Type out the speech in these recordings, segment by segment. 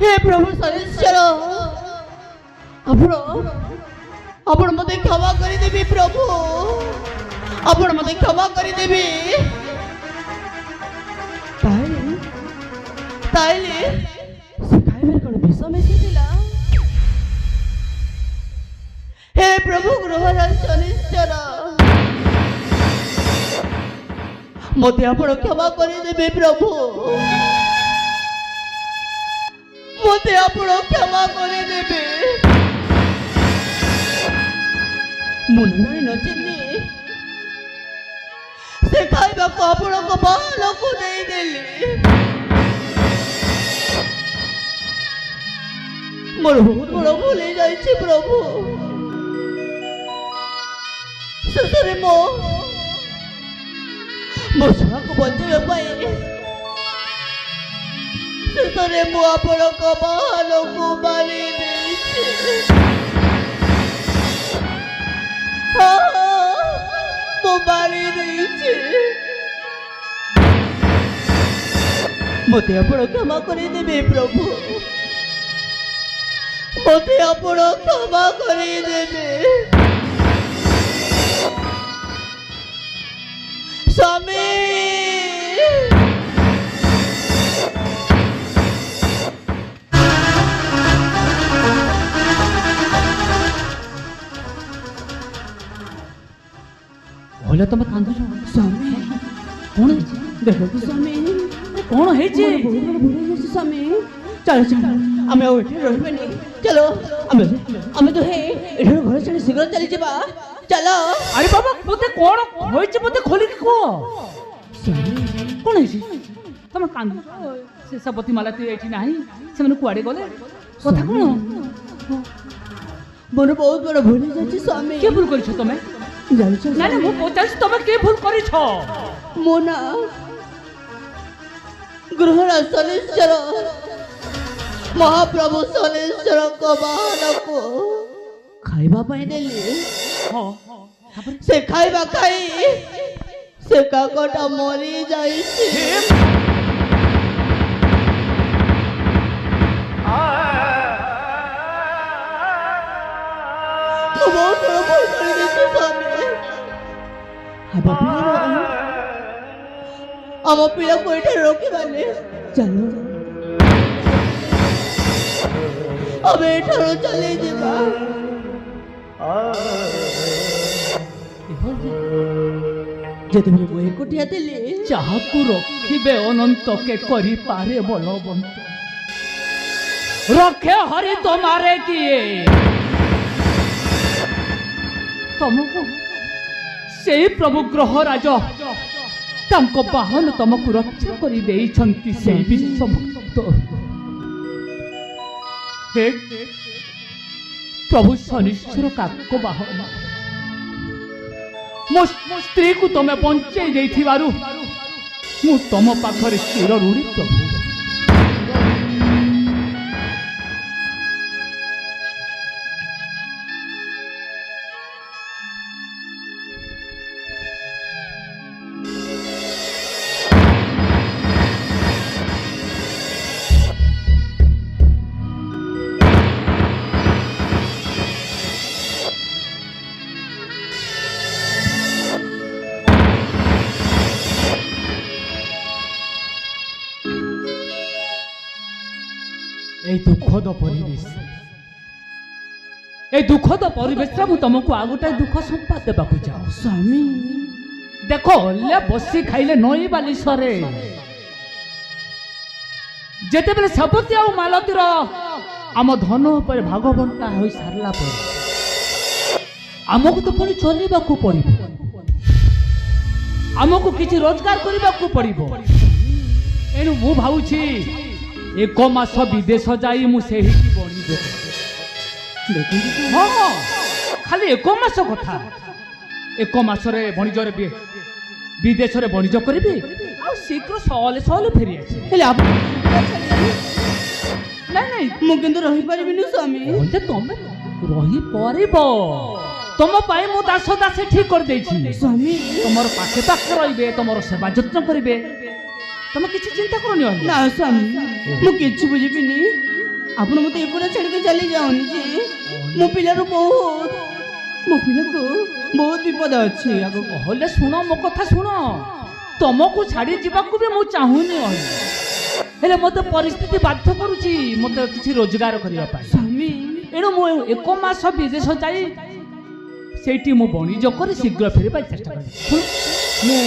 हे प्रभु शनिश्चर आपण मते क्षमा करी देबी प्रभु आपण मते क्षमा करी देबी ताइले से खाइबे कोन विष मिसी दिला हे प्रभु गृहराज शनिश्चर मते आपण क्षमा करी देबी प्रभु मते आपण क्षमा करी देबी मुन्नाई न चिन्नी से खाइबा को आपण को बालो को नहीं देली मोर बहुत बड़ भूल जाई छी प्रभु ससुरे मो छुआ को बचाइबा पाई ससुरे मो आपण को बालो को मारी देछि मारी मते आपण क्षमा करी देबे प्रभु मते आपण क्षमा करी देबे स्वामी बोले तुम कांदो स्वामी कौन देखो तो स्वामी कौन है जी बहुत बड़ भूल गई स्वामी चलो चलो हमें उठे रहबेनी चलो हमें तो है एठो घर चली शीघ्र चली जेबा चलो अरे बाबा मते कौन होय छ मते खोली के को कौन है जी तुम कांदो से सबती माला तू एठी नाही से मन कुआडे गले कथा कोन मोर बहुत बड़ भूल जाची स्वामी के भूल करी छ तमे ना ना वो पचास तुम के भूल करी छ मोना गृहराज शनिश्चर महाप्रभु शनिश्चर को बाहन को खाइबा पाई देली से खाइबा खाई से काकटा मरी जाई तो बहुत बड़ा भूल कर देती स्वामी हम पीड़ा कोई ठहर रोके वाले चलो अब ठहरो चले जेबा जे तुम वो एक कोठिया देले चाहकु रखिबे अनंत के करी पारे बलवंत रखे हरि तुम्हारे किए तुमको से प्रभु ग्रहराज तांको बाहन तुमको रक्षा करी देइछंती से विश्वभक्त हे प्रभु शनिश्चर काको बाहन मो स्त्री को तुम बंचाई देइथिबारु मु तुम पाखरे शिर रुड़ी प्रभु दुखद परिवेश तुमको आ गोटे दुख संपाद देवाक जाओ स्वामी देखो ले बसी खाइले नई बाली सरे जेते बेले सबती आ मालतीर आम धन पर भाग बंटा हो सारला पर आमको तो पुणी चलवाक पड़ो आमको किसी रोजगार करने पड़ो एणु मु भावुछि एक मास विदेश जाई मुझे बनी हाँ खाली एक मास कथा एक मासरे बणिजरे विदेश रे बणिज करी आ शीघ्र सहले सहले फेरी नहीं मु किंतु रही परिबिनी स्वामी तुम रही परिबो तुम पाए मु दास दास ठीक कर देछि स्वामी तुमर पाखे पाखे रहिबे तुमर सेवा जत्न करिवे तुम किछि चिंता करनी ना स्वामी मु किछि बुझिबिनी ଆପଣ ମୋତେ ଏକୁଟିଆ ଛାଡ଼ିକି ଚାଲି ଯାଉନି ଯେ ମୋ ପିଲାର ମୋ ପିଲାକୁ ବହୁତ ବିପଦ ଅଛି ଆଗକୁ। ହେଲେ ଶୁଣ ମୋ କଥା ଶୁଣ, ତମକୁ ଛାଡ଼ି ଯିବାକୁ ବି ମୁଁ ଚାହୁଁନି, ହେଲେ ମୋତେ ପରିସ୍ଥିତି ବାଧ୍ୟ କରୁଛି ମୋତେ କିଛି ରୋଜଗାର କରିବା ପାଇଁ। ସ୍ୱାମୀ ଏଣୁ ମୁଁ 1 ମାସ ବିଦେଶ ଯାଇ ସେଇଠି ମୁଁ ବଣିଜ କରି ଶୀଘ୍ର ଫେରିବା ଚେଷ୍ଟା କରିବି। ମୁଁ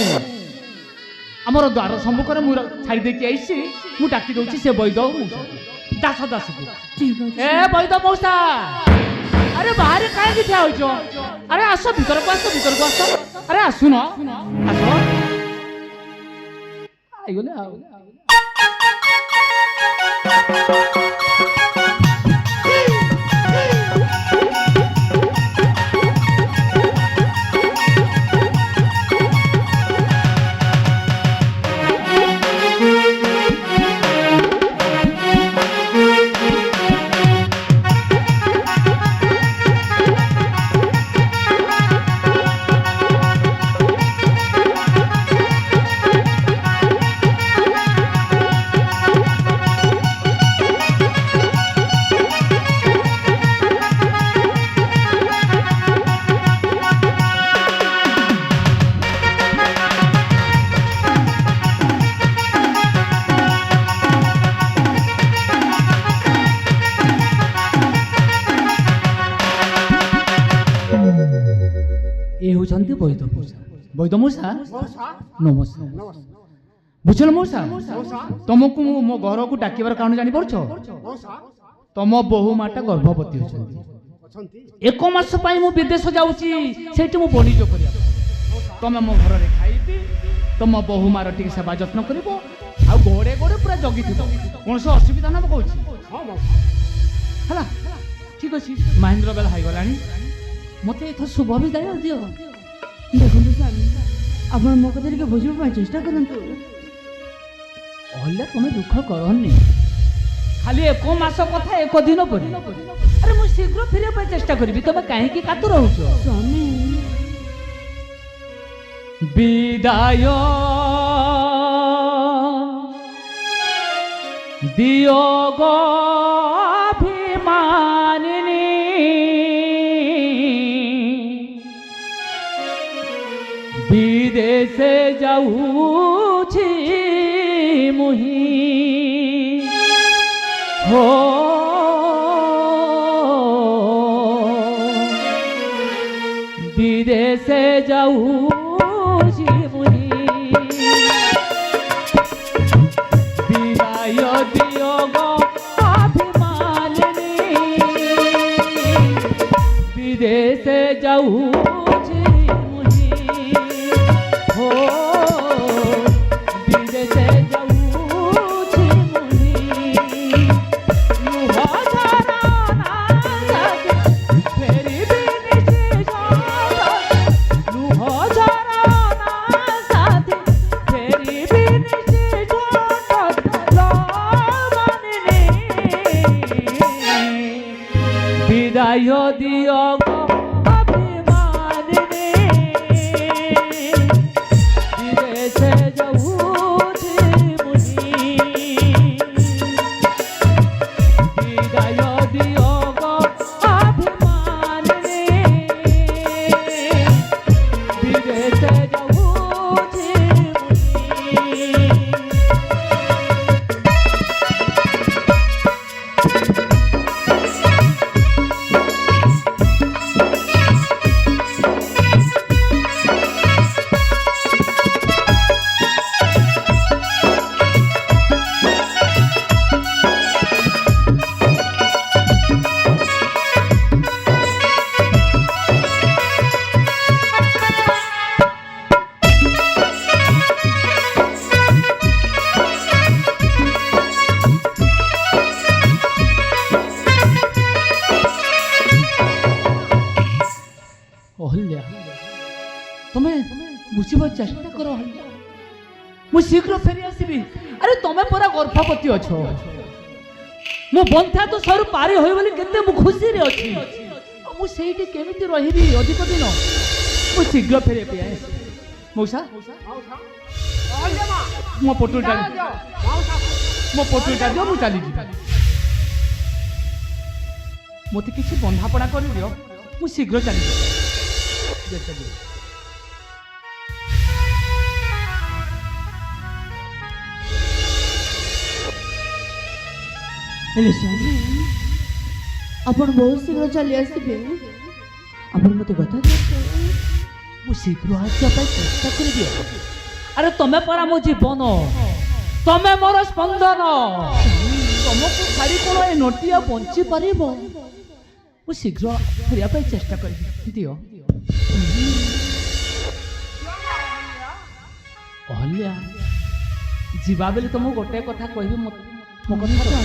ଆମର ଦ୍ୱାର ସମ୍ମୁଖରେ ମୁଁ ଛାଡ଼ି ଦେଇକି ଆସିଛି, ମୁଁ ଡାକି ଦେଉଛି ସେ ବୈଦ ଦାସକୁ। ଏ ବୈଦ ମଉସା, ଆରେ ବାହାରେ କାହିଁକି ଠିଆ ହୋଇଛ? ଆରେ ଆସ ଭିତରକୁ ଆସ, ଭିତରକୁ ଆସ। ଆରେ ଆସୁନ, ଆସ। ଆଇଗଲେ ଆଉ ବୈଦ ମଉସା ନମସ୍କାର। ବୁଝିଲ ମଉସା, ତମକୁ ମୁଁ ମୋ ଘରକୁ ଡାକିବାର କାରଣ ଜାଣିପାରୁଛ? ତମ ବୋହୂ ମାଟା ଗର୍ଭବତୀ ଅଛନ୍ତି। 1 ମାସ ପାଇଁ ମୁଁ ବିଦେଶ ଯାଉଛି, ସେଇଠି ମୁଁ ବଣିଜ କରିବା। ତମେ ମୋ ଘରରେ ଖାଇବି, ତମ ବୋହୂ ମାର ଟିକେ ସେବା ଯତ୍ନ କରିବ, ଆଉ ଗୋଡ଼େ ଗୋଡ଼େ ପୁରା ଜଗିଥିବ, କୌଣସି ଅସୁବିଧା ନ କହୁଛି ହେଲା। ଠିକ ଅଛି, ମହେନ୍ଦ୍ର ବେଲା ହେଇଗଲାଣି, ମତେ ଏଥର ଶୁଭ ବିଦାୟ ଦିଅ। ଦେଖନ୍ତୁ ସ୍ୱାମୀ, ଆପଣ ମୋ କଥା ଟିକେ ବୁଝିବା ପାଇଁ ଚେଷ୍ଟା କରନ୍ତୁ। ହେଲେ ତମେ ଦୁଃଖ କରନି, ଖାଲି 1 ମାସ କଥା 1 ଦିନ ପରେ। ଆରେ ମୁଁ ଶୀଘ୍ର ଫେରିବା ପାଇଁ ଚେଷ୍ଟା କରିବି, ତମେ କାହିଁକି କାତୁର ହଉଛ? ସ୍ୱାମୀ ବିଦାୟ ଦିଅ ଗଭିମାନିনী, বিদেশে যাউছি মুহি হো বিদেশে যাউছি মুহি, বিদায় দিও গো অভিমানিনী, বিদেশে যাউছি মুহি হো বিদেশে যাউছি মুহি, লুহ ঝরা না লাগে ফেরিবি নিশি লুহ ঝরা না সাথে ফেরিবি নিশি লবণিনী, বিদায় দিও গো অভিমানিনী, বিদেশে যাউছি মুহি, বিদায় দিও গো অভিমানিনী, বিদেশে যাউছি মুহি। অহল্যা, তুমি বুঝিবার চেষ্টা কর অহল্যা, মু শীঘ্র ফেরি আসবি। আরে তুমি পরা গর্ভবতী অছ, মু বন্ধ্যা তো সরু পারি হই বলি কেতে মু খুশি রে অছি। মু সেইটি কেমিতি রহিবি অধিক দিন, মু শীঘ্র ফেরি পে আসি। মৌসা ମୋ ପଟୁଟା ଦିଅ, ମୁଁ ଚାଲିଯିବି। ମୋତେ କିଛି ବନ୍ଧାପଣା କରିଦିଅ, ମୁଁ ଶୀଘ୍ର ଚାଲିଯିବି। हेलो स्वामी आपण बहुत शीघ्र चली आसबे आपण मते कथा दियो ମୁଁ ଶୀଘ୍ର ଆସିବା ପାଇଁ ଚେଷ୍ଟା କରିଦିଅ। ଆରେ ତମେ ପରା ମୋ ଜୀବନ, ତମେ ମୋର ସ୍ପନ୍ଦନ, ତମକୁ ଛାଡ଼ି କ'ଣ ଏ ନଟିଆ ବଞ୍ଚି ପାରିବ? ମୁଁ ଶୀଘ୍ର ଫେରିବା ପାଇଁ ଚେଷ୍ଟା କରିବି ଦିଅ। ଅହଲ୍ୟା, ଯିବା ବେଲେ ତ ମୁଁ ଗୋଟେ କଥା କହିବି, ମୋ କଥା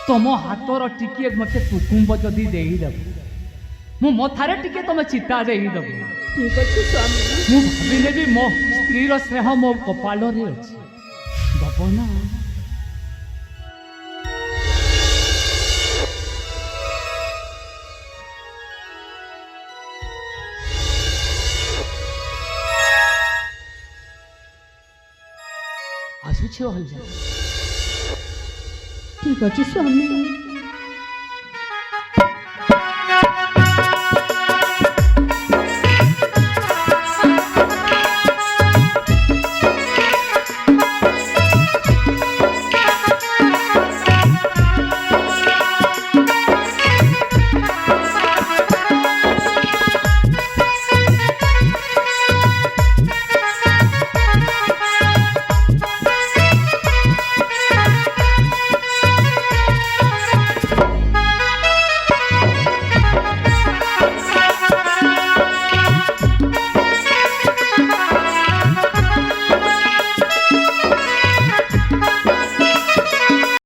ତମ ହାତର ଟିକେ ମତେ କୁକୁମ୍ବ ଯଦି ଦେଇଦେବ, ମୁଁ ମଥାରେ ଟିକେ ତମେ ଚିତା ଦେଇଦେବ, ठीक अछि स्वामी ମୁଁ ଭାବିଲେ ବି ମୋ ସ୍ତ୍ରୀର ସ୍ନେହ ମୋ କପାଳରେ ଅଛି। ଦବ ନା? ଆସୁଛି ଅହଲ୍ୟା। ठीक अछि स्वामी